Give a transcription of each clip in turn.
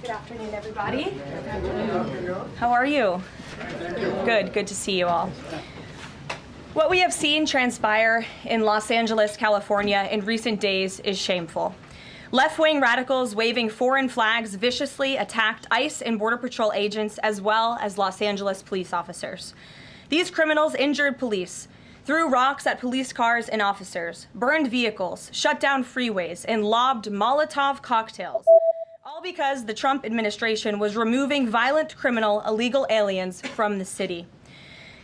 Good afternoon, everybody. How are you? Good to see you all. What we have seen transpire in Los Angeles, California in recent days is shameful. Left-wing radicals waving foreign flags viciously attacked ICE and Border Patrol agents as well as Los Angeles police officers. These criminals injured police, threw rocks at police cars and officers, burned vehicles, shut down freeways, and lobbed Molotov cocktails, all because the Trump administration was removing violent criminal illegal aliens from the city.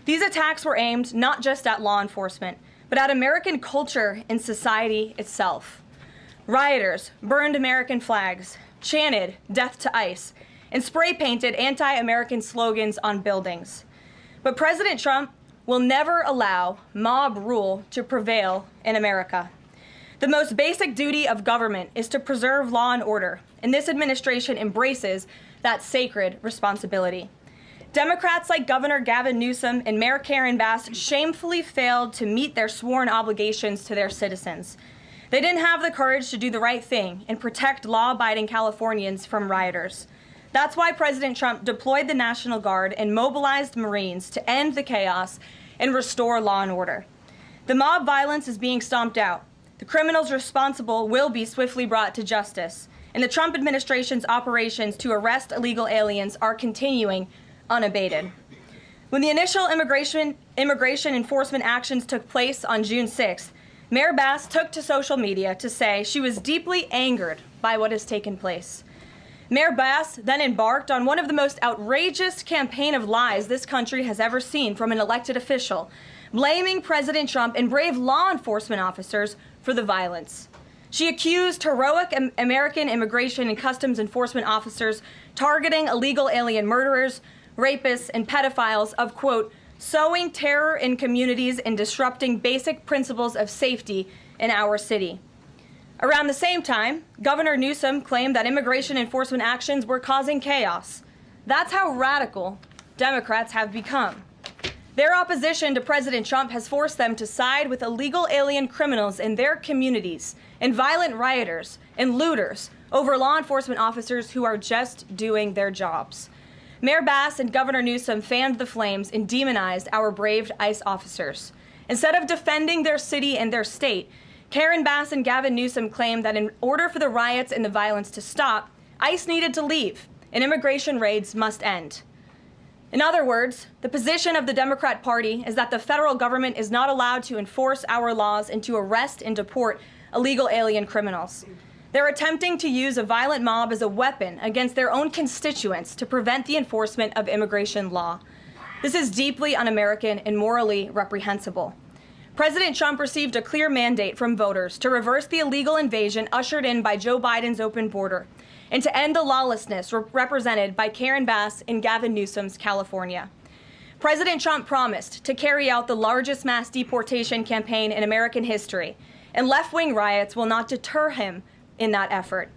These attacks were aimed not just at law enforcement, but at American culture and society itself. Rioters burned American flags, chanted "Death to ICE," and spray-painted anti-American slogans on buildings. But President Trump will never allow mob rule to prevail in America. The most basic duty of government is to preserve law and order, and this administration embraces that sacred responsibility. Democrats like Governor Gavin Newsom and Mayor Karen Bass shamefully failed to meet their sworn obligations to their citizens. They didn't have the courage to do the right thing and protect law-abiding Californians from rioters. That's why President Trump deployed the National Guard and mobilized Marines to end the chaos and restore law and order. The mob violence is being stomped out. The criminals responsible will be swiftly brought to justice, and the Trump administration's operations to arrest illegal aliens are continuing unabated. When the initial immigration enforcement actions took place on June 6th, Mayor Bass took to social media to say she was deeply angered by what has taken place. Mayor Bass then embarked on one of the most outrageous campaign of lies this country has ever seen from an elected official, blaming President Trump and brave law enforcement officers for the violence. She accused heroic American immigration and customs enforcement officers targeting illegal alien murderers, rapists, and pedophiles of, quote, sowing terror in communities and disrupting basic principles of safety in our city. Around the same time, Governor Newsom claimed that immigration enforcement actions were causing chaos. That's how radical Democrats have become. Their opposition to President Trump has forced them to side with illegal alien criminals in their communities and violent rioters and looters over law enforcement officers who are just doing their jobs. Mayor Bass and Governor Newsom fanned the flames and demonized our brave ICE officers. Instead of defending their city and their state, Karen Bass and Gavin Newsom claimed that in order for the riots and the violence to stop, ICE needed to leave and immigration raids must end. In other words, the position of the Democrat Party is that the federal government is not allowed to enforce our laws and to arrest and deport illegal alien criminals. They're attempting to use a violent mob as a weapon against their own constituents to prevent the enforcement of immigration law. This is deeply un-American and morally reprehensible. President Trump received a clear mandate from voters to reverse the illegal invasion ushered in by Joe Biden's open border and to end the lawlessness represented by Karen Bass and Gavin Newsom's California. President Trump promised to carry out the largest mass deportation campaign in American history, and left-wing riots will not deter him in that effort.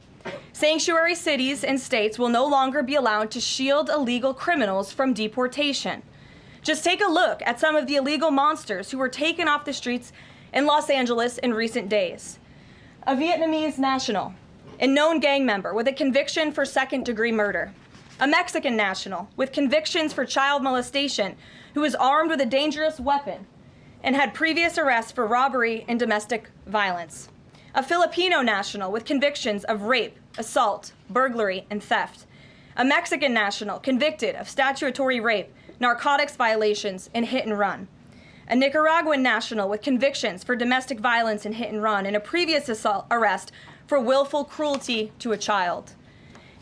Sanctuary cities and states will no longer be allowed to shield illegal criminals from deportation. Just take a look at some of the illegal monsters who were taken off the streets in Los Angeles in recent days. A Vietnamese national, a known gang member with a conviction for second-degree murder. A Mexican national with convictions for child molestation who was armed with a dangerous weapon and had previous arrests for robbery and domestic violence. A Filipino national with convictions of rape, assault, burglary, and theft. A Mexican national convicted of statutory rape, narcotics violations, and hit and run. A Nicaraguan national with convictions for domestic violence and hit and run, and a previous arrest for willful cruelty to a child.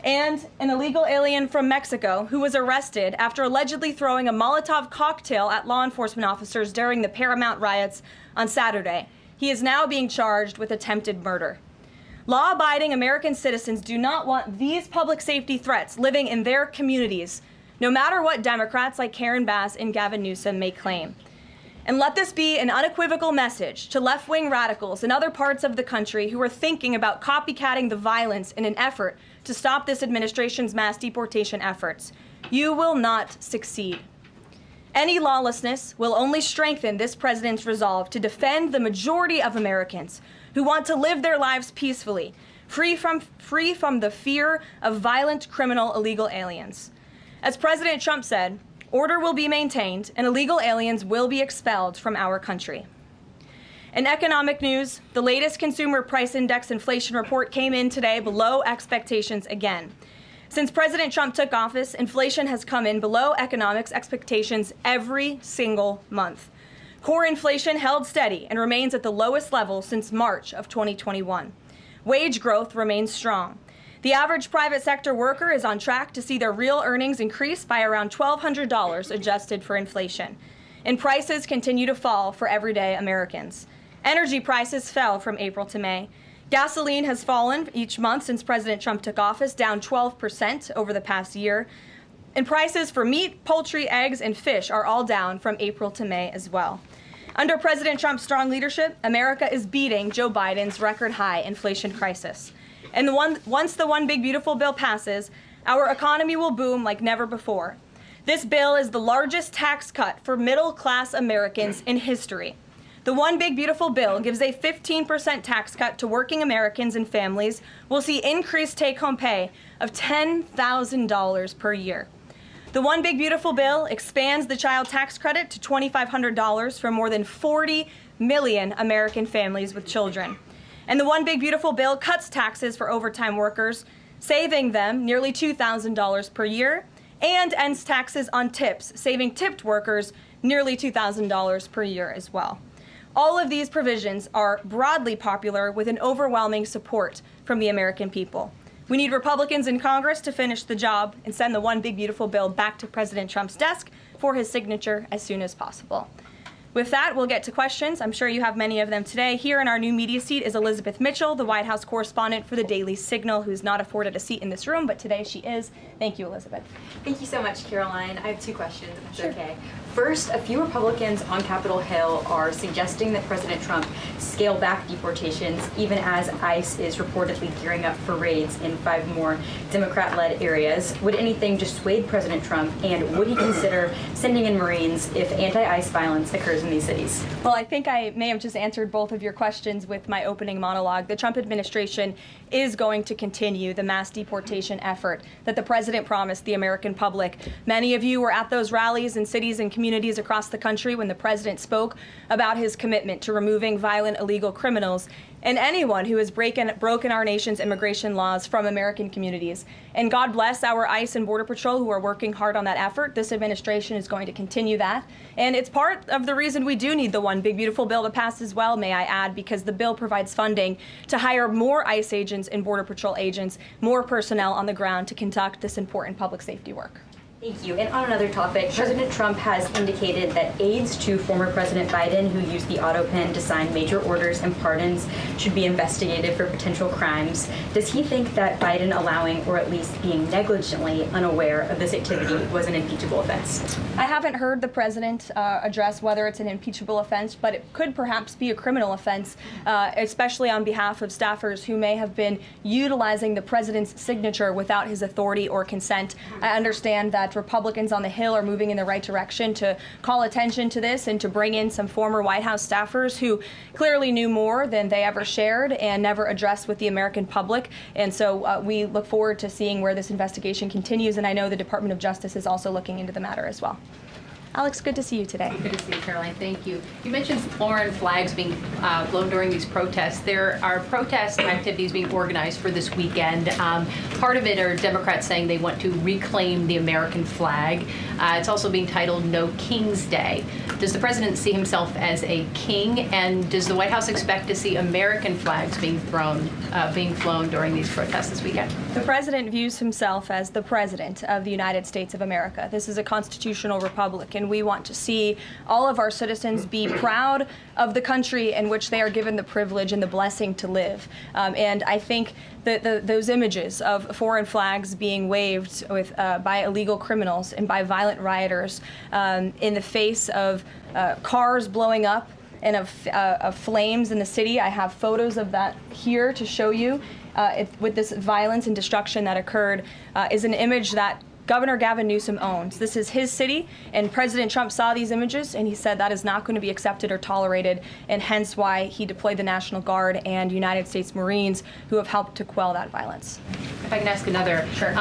And an illegal alien from Mexico who was arrested after allegedly throwing a Molotov cocktail at law enforcement officers during the Paramount riots on Saturday. He is now being charged with attempted murder. Law-abiding American citizens do not want these public safety threats living in their communities, no matter what Democrats like Karen Bass and Gavin Newsom may claim. And let this be an unequivocal message to left-wing radicals in other parts of the country who are thinking about copycatting the violence in an effort to stop this administration's mass deportation efforts. You will not succeed. Any lawlessness will only strengthen this president's resolve to defend the majority of Americans who want to live their lives peacefully, free from the fear of violent, criminal, illegal aliens. As President Trump said, order will be maintained and illegal aliens will be expelled from our country. In economic news, the latest Consumer Price Index inflation report came in today below expectations again. Since President Trump took office, inflation has come in below economics expectations every single month. Core inflation held steady and remains at the lowest level since March of 2021. Wage growth remains strong. The average private sector worker is on track to see their real earnings increase by around $1,200 adjusted for inflation. And prices continue to fall for everyday Americans. Energy prices fell from April to May. Gasoline has fallen each month since President Trump took office, down 12% over the past year. And prices for meat, poultry, eggs, and fish are all down from April to May as well. Under President Trump's strong leadership, America is beating Joe Biden's record-high inflation crisis. And once the One Big Beautiful Bill passes, our economy will boom like never before. This bill is the largest tax cut for middle-class Americans in history. The One Big Beautiful Bill gives a 15% tax cut to working Americans and families. We'll see increased take-home pay of $10,000 per year. The One Big Beautiful Bill expands the child tax credit to $2,500 for more than 40 million American families with children. And the One Big Beautiful Bill cuts taxes for overtime workers, saving them nearly $2,000 per year, and ends taxes on tips, saving tipped workers nearly $2,000 per year as well. All of these provisions are broadly popular with an overwhelming support from the American people. We need Republicans in Congress to finish the job and send the One Big Beautiful Bill back to President Trump's desk for his signature as soon as possible. With that, we'll get to questions. I'm sure you have many of them today. Here in our new media seat is Elizabeth Mitchell, the White House correspondent for the Daily Signal, who's not afforded a seat in this room, but today she is. Thank you, Elizabeth. Thank you so much, Caroline. I have two questions, if that's okay. First, a few Republicans on Capitol Hill are suggesting that President Trump scale back deportations, even as ICE is reportedly gearing up for raids in 5 more Democrat-led areas. Would anything dissuade President Trump, and would he consider sending in Marines if anti-ICE violence occurs in these cities? Well, I think I may have just answered both of your questions with my opening monologue. The Trump administration is going to continue the mass deportation effort that the president promised the American public. Many of you were at those rallies in cities and communities across the country when the president spoke about his commitment to removing violent illegal criminals and anyone who has broken our nation's immigration laws from American communities. And God bless our ICE and Border Patrol who are working hard on that effort. This administration is going to continue that. And it's part of the reason we do need the One Big Beautiful Bill to pass as well, may I add, because the bill provides funding to hire more ICE agents and Border Patrol agents, more personnel on the ground to conduct this important public safety work. Thank you. And on another topic, President Trump has indicated that aides to former President Biden who used the auto pen to sign major orders and pardons should be investigated for potential crimes. Does he think that Biden allowing, or at least being negligently unaware of this activity, was an impeachable offense? I haven't heard the president address whether it's an impeachable offense, but it could perhaps be a criminal offense, especially on behalf of staffers who may have been utilizing the president's signature without his authority or consent. I understand that Republicans on the Hill are moving in the right direction to call attention to this and to bring in some former White House staffers who clearly knew more than they ever shared and never addressed with the American public. And so we look forward to seeing where this investigation continues. And I know the Department of Justice is also looking into the matter as well. Alex, good to see you today. Good to see you, Caroline. Thank you. You mentioned foreign flags being blown during these protests. There are protest activities being organized for this weekend. Part of it are Democrats saying they want to reclaim the American flag. It's also being titled No King's Day. Does the president see himself as a king, and does the White House expect to see American flags being flown during these protests this weekend? The president views himself as the president of the United States of America. This is a constitutional republic, and we want to see all of our citizens be proud of the country in which they are given the privilege and the blessing to live. And I think that those images of foreign flags being waved with, by illegal criminals and by violent rioters in the face of cars blowing up and of flames in the city. I have photos of that here to show you with this violence and destruction that occurred is an image that Governor Gavin Newsom owns. This is his city, and President Trump saw these images, and he said that is not going to be accepted or tolerated, and hence why he deployed the National Guard and United States Marines who have helped to quell that violence. If I can ask another. Sure.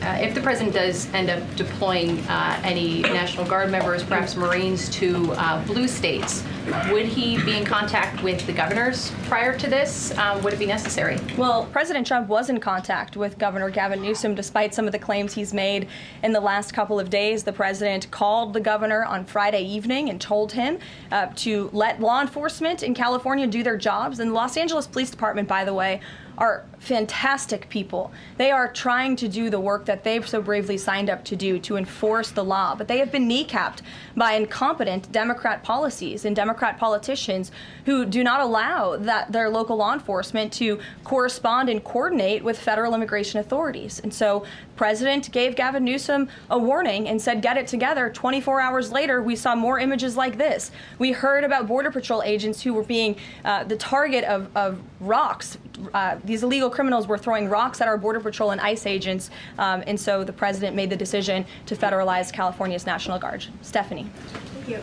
If the president does end up deploying any National Guard members, perhaps Marines, to blue states, would he be in contact with the governors prior to this? Would it be necessary? Well, President Trump was in contact with Governor Gavin Newsom despite some of the claims he's made in the last couple of days. The president called the governor on Friday evening and told him to let law enforcement in California do their jobs. And the Los Angeles Police Department, by the way, are fantastic people. They are trying to do the work that they've so bravely signed up to do, to enforce the law. But they have been kneecapped by incompetent Democrat policies and Democrat politicians who do not allow their local law enforcement to correspond and coordinate with federal immigration authorities. And so the president gave Gavin Newsom a warning and said, get it together. 24 hours later, we saw more images like this. We heard about Border Patrol agents who were being the target of rocks. These illegal criminals were throwing rocks at our Border Patrol and ICE agents, and so the president made the decision to federalize California's National Guard. Stephanie. Thank you.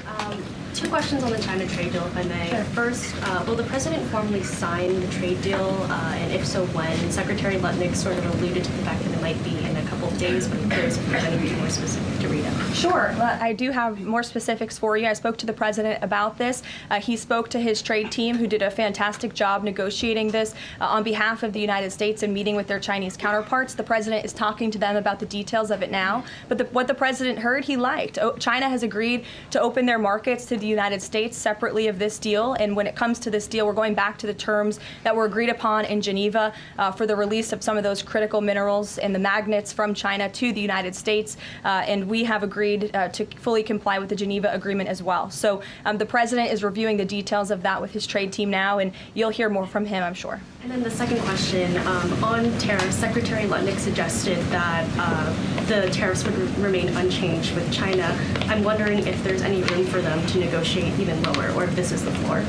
Two questions on the China trade deal, if I may. Sure. First, will the president formally sign the trade deal, and if so, when? Secretary Lutnick sort of alluded to the fact that it might be in a couple of days, but I'm curious if there's anything more specific to read out. Sure. I do have more specifics for you. I spoke to the president about this. He spoke to his trade team, who did a fantastic job negotiating this on behalf of the United States and meeting with their Chinese counterparts. The president is talking to them about the details of it now. But what the president heard, he liked. China has agreed to open their markets to the United States separately of this deal. And when it comes to this deal, we're going back to the terms that were agreed upon in Geneva for the release of some of those critical minerals and the magnets from China to the United States. And we have agreed to fully comply with the Geneva Agreement as well. So the president is reviewing the details of that with his trade team now, and you'll hear more from him, I'm sure. And then the second question, on tariffs, Secretary Lutnick suggested that the tariffs would remain unchanged with China. I'm wondering if there's any room for them to negotiate even lower, or if this is the floor.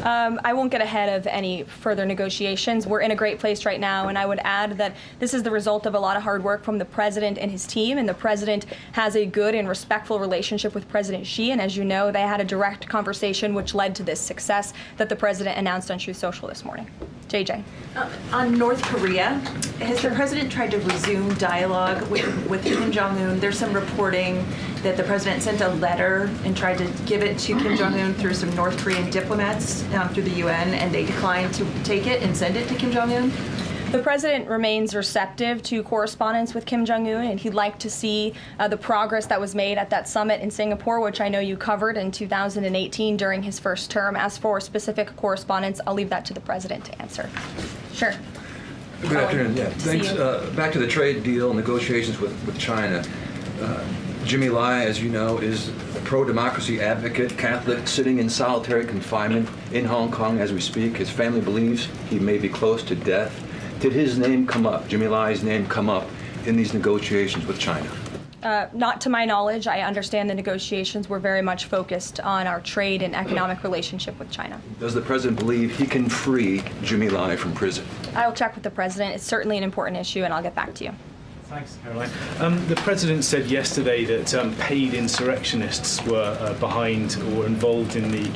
I won't get ahead of any further negotiations. We're in a great place right now, and I would add that this is the result of a lot of hard work from the president and his team, and the president has a good and respectful relationship with President Xi, and as you know, they had a direct conversation which led to this success that the president announced on Truth Social this morning. JJ. On North Korea, has the president tried to resume dialogue with Kim Jong-un? There's some reporting that the president sent a letter and tried to give it to Kim Jong-un through some North Korean diplomats through the UN, and they declined to take it and send it to Kim Jong-un? The president remains receptive to correspondence with Kim Jong-un, and he'd like to see the progress that was made at that summit in Singapore, which I know you covered in 2018 during his first term. As for specific correspondence, I'll leave that to the president to answer. Sure. Good afternoon. Yeah, thanks. Back to the trade deal negotiations with China. Jimmy Lai, as you know, is a pro-democracy advocate, Catholic, sitting in solitary confinement in Hong Kong as we speak. His family believes he may be close to death. Did his name come up, Jimmy Lai's name come up in these negotiations with China? Not to my knowledge. I understand the negotiations were very much focused on our trade and economic relationship with China. Does the president believe he can free Jimmy Lai from prison? I'll check with the president. It's certainly an important issue, and I'll get back to you. Thanks, Caroline. The president said yesterday that paid insurrectionists were behind or involved in the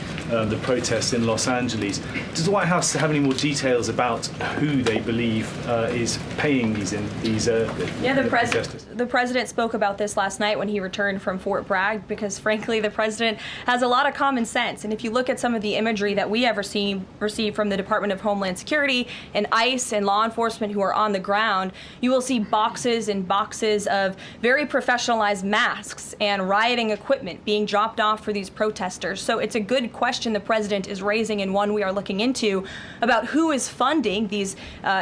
protests in Los Angeles. Does the White House have any more details about who they believe is paying these protesters? The president spoke about this last night when he returned from Fort Bragg, because frankly the president has a lot of common sense. And if you look at some of the imagery that we have received from the Department of Homeland Security and ICE and law enforcement who are on the ground, you will see boxes and boxes of very professionalized masks and rioting equipment being dropped off for these protesters. So it's a good question the president is raising, and one we are looking into, about who is funding these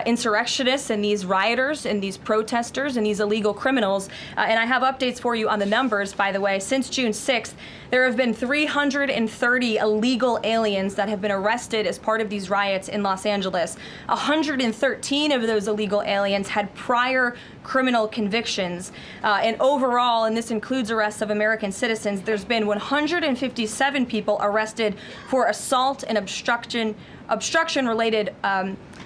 insurrectionists and these rioters and these protesters and these illegal criminals. And I have updates for you on the numbers, by the way. Since June 6th, there have been 330 illegal aliens that have been arrested as part of these riots in Los Angeles. 113 of those illegal aliens had prior criminal convictions. And overall, and this includes arrests of American citizens, there's been 157 people arrested for assault and obstruction-related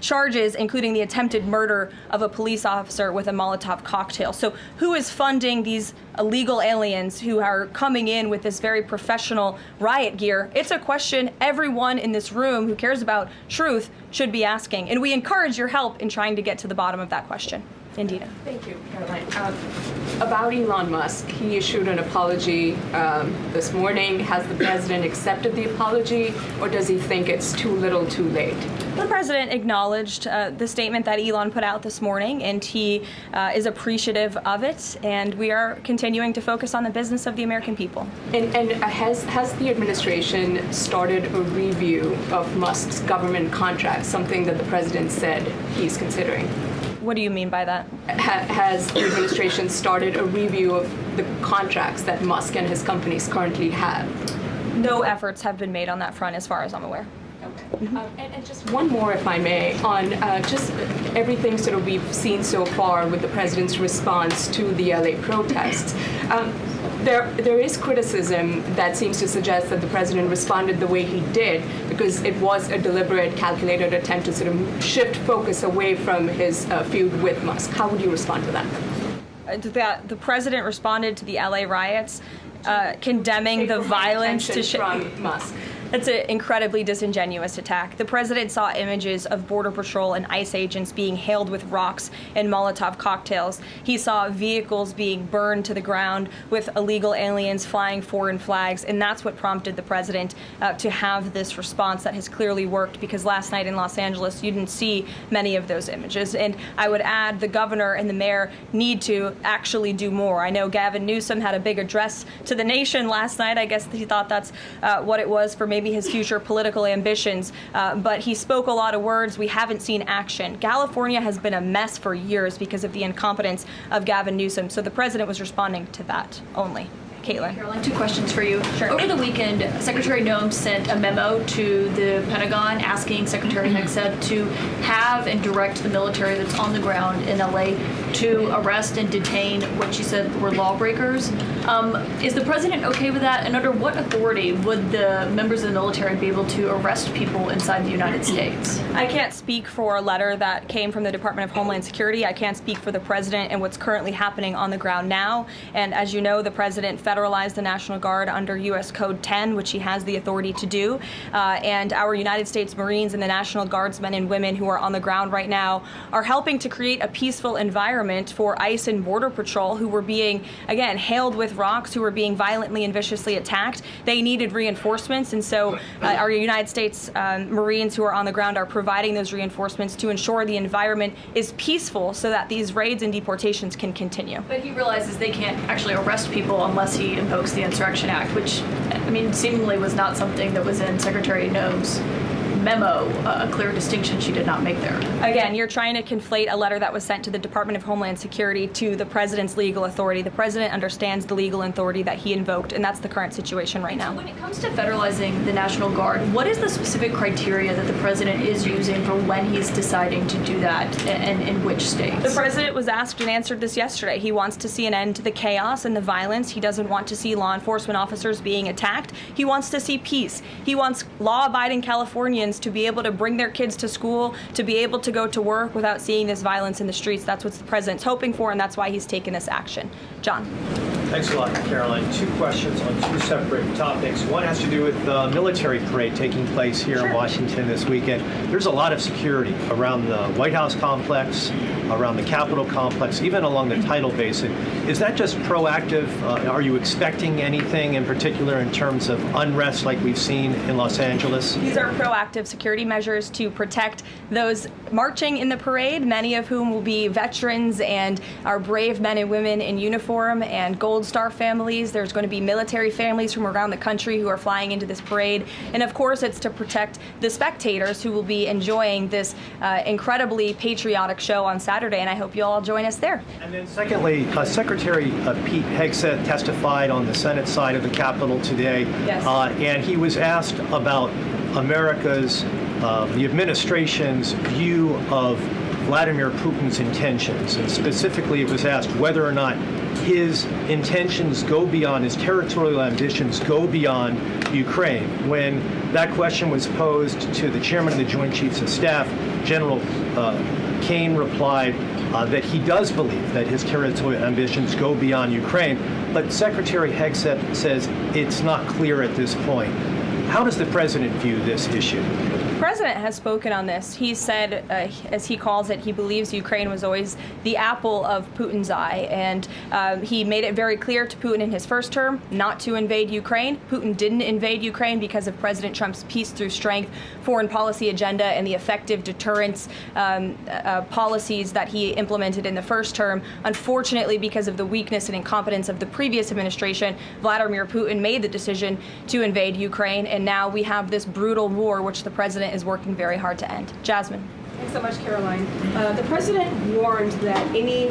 charges, including the attempted murder of a police officer with a Molotov cocktail. So who is funding these illegal aliens who are coming in with this very professional riot gear? It's a question everyone in this room who cares about truth should be asking. And we encourage your help in trying to get to the bottom of that question. Indina. Thank you, Caroline. About Elon Musk, he issued an apology this morning. Has the president accepted the apology, or does he think it's too little too late? The president acknowledged the statement that Elon put out this morning, and he is appreciative of it, and we are continuing to focus on the business of the American people. And has the administration started a review of Musk's government contracts, something that the president said he's considering? What do you mean by that? Has the administration started a review of the contracts that Musk and his companies currently have? No efforts have been made on that front as far as I'm aware. Okay. And just one more, if I may, on just everything sort of we've seen so far with the president's response to the LA protests. There is criticism that seems to suggest that the president responded the way he did because it was a deliberate, calculated attempt to sort of shift focus away from his feud with Musk. How would you respond to that? The president responded to the LA riots, condemning the violence to from Musk. That's an incredibly disingenuous attack. The president saw images of Border Patrol and ICE agents being hailed with rocks and Molotov cocktails. He saw vehicles being burned to the ground with illegal aliens flying foreign flags, and that's what prompted the president to have this response that has clearly worked, because last night in Los Angeles, you didn't see many of those images. And I would add the governor and the mayor need to actually do more. I know Gavin Newsom had a big address to the nation last night. I guess he thought that's what it was for maybe his future political ambitions, but he spoke a lot of words. We haven't seen action. California has been a mess for years because of the incompetence of Gavin Newsom, so the president was responding to that only. Caitlin. Caroline, two questions for you. Sure. Over the weekend, Secretary Noem sent a memo to the Pentagon asking Secretary Hegseth to have and direct the military that's on the ground in LA to arrest and detain what she said were lawbreakers. Is the president okay with that? And under what authority would the members of the military be able to arrest people inside the United States? I can't speak for a letter that came from the Department of Homeland Security. I can't speak for the president and what's currently happening on the ground now. And as you know, the president federalized the National Guard under U.S. Code 10, which he has the authority to do. And our United States Marines and the National Guardsmen and women who are on the ground right now are helping to create a peaceful environment for ICE and Border Patrol, who were being, again, hailed with rocks, who were being violently and viciously attacked. They needed reinforcements, and so our United States Marines who are on the ground are providing those reinforcements to ensure the environment is peaceful so that these raids and deportations can continue. But he realizes they can't actually arrest people unless he invokes the Insurrection Act, which, I mean, seemingly was not something that was in Secretary Noem's memo, a clear distinction she did not make there. Again, you're trying to conflate a letter that was sent to the Department of Homeland Security to the president's legal authority. The president understands the legal authority that he invoked, and that's the current situation right now. When it comes to federalizing the National Guard, what is the specific criteria that the president is using for when he's deciding to do that, and in which states? The president was asked and answered this yesterday. He wants to see an end to the chaos and the violence. He doesn't want to see law enforcement officers being attacked. He wants to see peace. He wants law-abiding Californians to be able to bring their kids to school, to be able to go to work without seeing this violence in the streets. That's what the president's hoping for, and that's why he's taken this action. John. Thanks a lot, Caroline. Two questions on two separate topics. One has to do with the military parade taking place here in Washington this weekend. There's a lot of security around the White House complex, around the Capitol complex, even along the tidal basin. Is that just proactive? Are you expecting anything in particular in terms of unrest like we've seen in Los Angeles? These are proactive security measures to protect those marching in the parade, many of whom will be veterans and our brave men and women in uniform and Gold Star families. There's going to be military families from around the country who are flying into this parade. And of course, it's to protect the spectators who will be enjoying this incredibly patriotic show on Saturday. And I hope you all join us there. And then secondly, Secretary Pete Hegseth testified on the Senate side of the Capitol today. Yes. And he was asked about America's, the administration's view of Vladimir Putin's intentions. And specifically, it was asked whether or not his intentions go beyond, his territorial ambitions go beyond Ukraine. When that question was posed to the chairman of the Joint Chiefs of Staff, General Kane replied that he does believe that his territorial ambitions go beyond Ukraine, but Secretary Hegseth says it's not clear at this point. How does the president view this issue? The president has spoken on this. He said, as he calls it, he believes Ukraine was always the apple of Putin's eye. And he made it very clear to Putin in his first term not to invade Ukraine. Putin didn't invade Ukraine because of President Trump's peace through strength foreign policy agenda and the effective deterrence policies that he implemented in the first term. Unfortunately, because of the weakness and incompetence of the previous administration, Vladimir Putin made the decision to invade Ukraine. And now we have this brutal war, which the president is working very hard to end. Jasmine. Thanks so much, Caroline. The president warned that any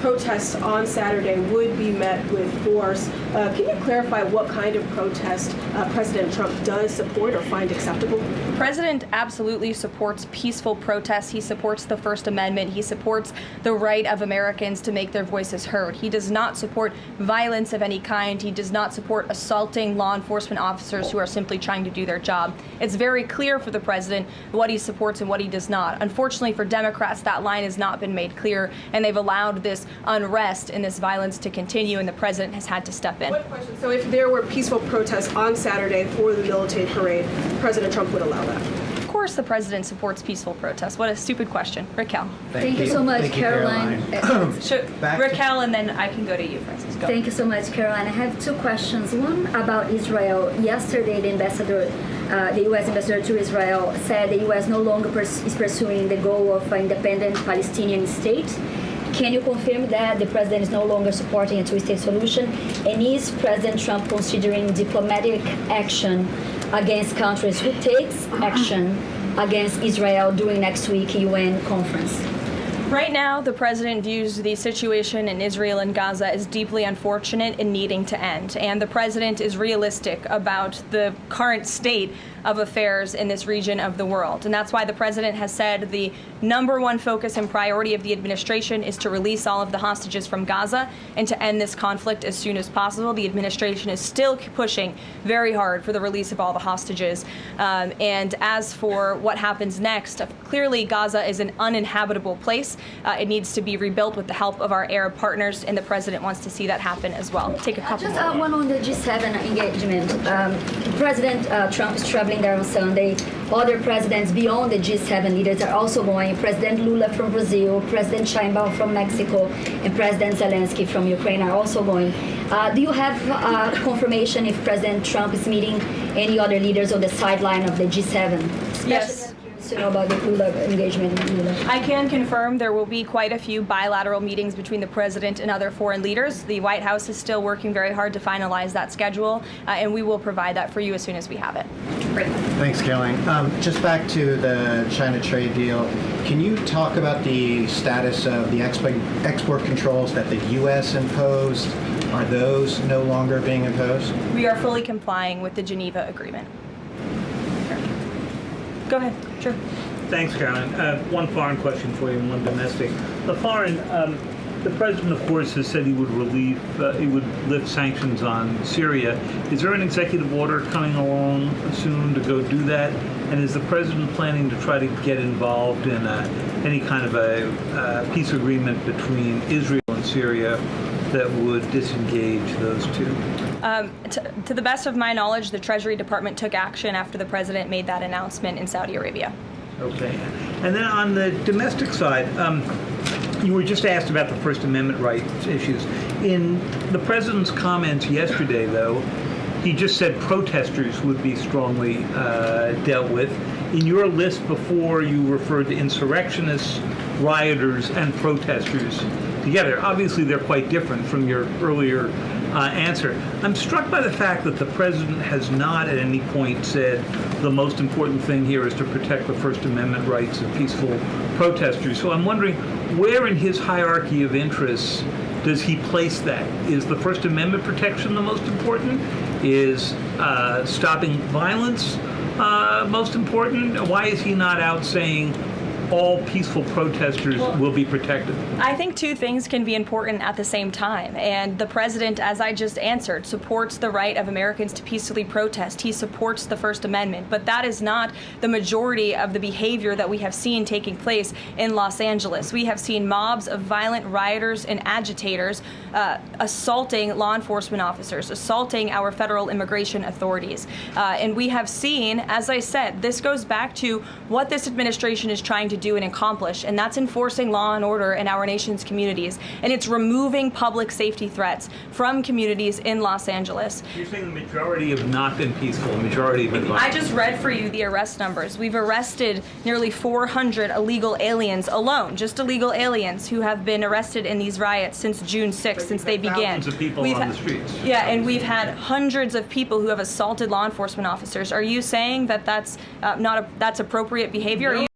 protests on Saturday would be met with force. Can you clarify what kind of protest President Trump does support or find acceptable? The president absolutely supports peaceful protests. He supports the First Amendment. He supports the right of Americans to make their voices heard. He does not support violence of any kind. He does not support assaulting law enforcement officers who are simply trying to do their job. It's very clear for the president what he supports and what he does not. Unfortunately for Democrats, that line has not been made clear, and they've allowed this unrest and this violence to continue, and the president has had to step in. One question. So if there were peaceful protests on Saturday for the military parade, President Trump would allow that? Of course the president supports peaceful protests. What a stupid question. Raquel. Thank you so much, Caroline. Raquel, and then I can go to you, Francis. Go. Thank you so much, Caroline. I have two questions. One about Israel. Yesterday, the U.S. ambassador to Israel said the U.S. no longer is pursuing the goal of an independent Palestinian state. Can you confirm that the president is no longer supporting a two-state solution? And is President Trump considering diplomatic action against countries who takes action against Israel during next week's UN conference? Right now, the president views the situation in Israel and Gaza as deeply unfortunate and needing to end. And the president is realistic about the current state of affairs in this region of the world. And that's why the president has said the number one focus and priority of the administration is to release all of the hostages from Gaza and to end this conflict as soon as possible. The administration is still pushing very hard for the release of all the hostages. And as for what happens next, clearly Gaza is an uninhabitable place. It needs to be rebuilt with the help of our Arab partners, and the president wants to see that happen as well. Take a couple Just more. one on the G7 engagement. President Trump is traveling there on Sunday. Other presidents beyond the G7 leaders are also going. President Lula from Brazil, President Sheinbaum from Mexico, and President Zelensky from Ukraine are also going. Do you have confirmation if President Trump is meeting any other leaders on the sideline of the G7? Yes. To know about the Lula engagement. I can confirm there will be quite a few bilateral meetings between the president and other foreign leaders. The White House is still working very hard to finalize that schedule, and we will provide that for you as soon as we have it. Great. Thanks, Caroline. Just back to the China trade deal, can you talk about the status of the export controls that the U.S. imposed? Are those no longer being imposed? We are fully complying with the Geneva Agreement. Go ahead. Sure. Thanks, Caroline. One foreign question for you and one domestic. The foreign, the president, of course, has said he would lift sanctions on Syria. Is there an executive order coming along soon to go do that? And is the president planning to try to get involved in any kind of a peace agreement between Israel and Syria that would disengage those two? To the best of my knowledge, the Treasury Department took action after the president made that announcement in Saudi Arabia. Okay. And then on the domestic side, you were just asked about the First Amendment rights issues. In the president's comments yesterday, though, he just said protesters would be strongly dealt with. In your list before, you referred to insurrectionists, rioters, and protesters together. Obviously, they're quite different from your earlier answer. I'm struck by the fact that the president has not at any point said the most important thing here is to protect the First Amendment rights of peaceful protesters. So I'm wondering, where in his hierarchy of interests does he place that? Is the First Amendment protection the most important? Is stopping violence most important? Why is he not out saying all peaceful protesters will be protected? I think two things can be important at the same time. And the president, as I just answered, supports the right of Americans to peacefully protest. He supports the First Amendment. But that is not the majority of the behavior that we have seen taking place in Los Angeles. We have seen mobs of violent rioters and agitators assaulting law enforcement officers, assaulting our federal immigration authorities. And we have seen, as I said, this goes back to what this administration is trying to do and accomplish, and that's enforcing law and order in our nation's communities. And it's removing public safety threats from communities in Los Angeles. You're saying the majority have not been peaceful, the majority have been violent. I just read for you the arrest numbers. We've arrested nearly 400 illegal aliens alone, just illegal aliens who have been arrested in these riots since June 6th, since they began. Thousands of people on the streets. Yeah, and we've had hundreds of people who have assaulted law enforcement officers. Are you saying that that's that's appropriate behavior? No. Are you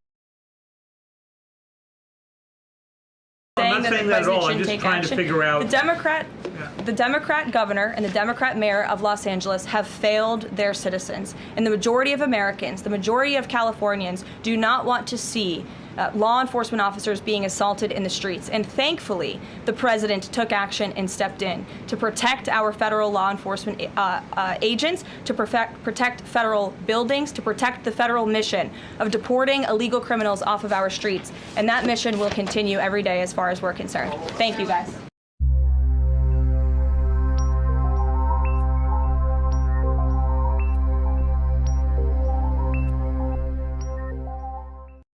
I'm not saying that at all. I'm just trying to figure out. The Democrat governor and the Democrat mayor of Los Angeles have failed their citizens. And the majority of Americans, the majority of Californians, do not want to see law enforcement officers being assaulted in the streets. And thankfully, the president took action and stepped in to protect our federal law enforcement agents, to protect federal buildings, to protect the federal mission of deporting illegal criminals off of our streets. And that mission will continue every day as far as we're concerned. Thank you, guys.